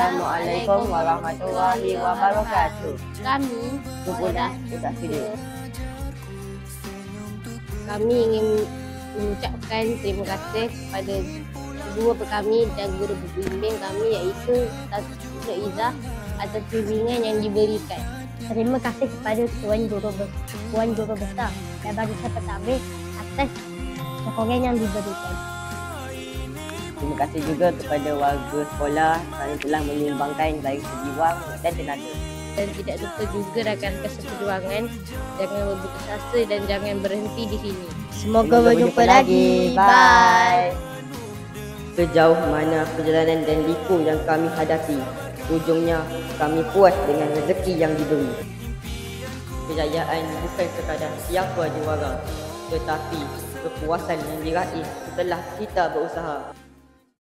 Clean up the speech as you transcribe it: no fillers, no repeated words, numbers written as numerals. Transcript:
Assalamualaikum warahmatullahi wabarakatuh. Kami Sudah video. Kami ingin mengucapkan terima kasih kepada guru kami dan guru pembimbing kami iaitu Ustaz Izzah atas bimbingan yang diberikan. Terima kasih kepada Puan Guru Besar dan Barisan Pentadbir atas sokongan yang diberikan. Terima kasih juga kepada warga sekolah kerana telah menyumbangkan dari segi wang dan tenaga. Dan tidak lupa juga rakan-rakan seperjuangan, jangan berputus asa dan jangan berhenti di sini. Semoga berjumpa lagi. Bye. Sejauh mana perjalanan dan liku yang kami hadapi, ujungnya kami puas dengan rezeki yang diberi. Kejayaan bukan sekadar siapa juara, tetapi kepuasan yang diraih setelah kita berusaha.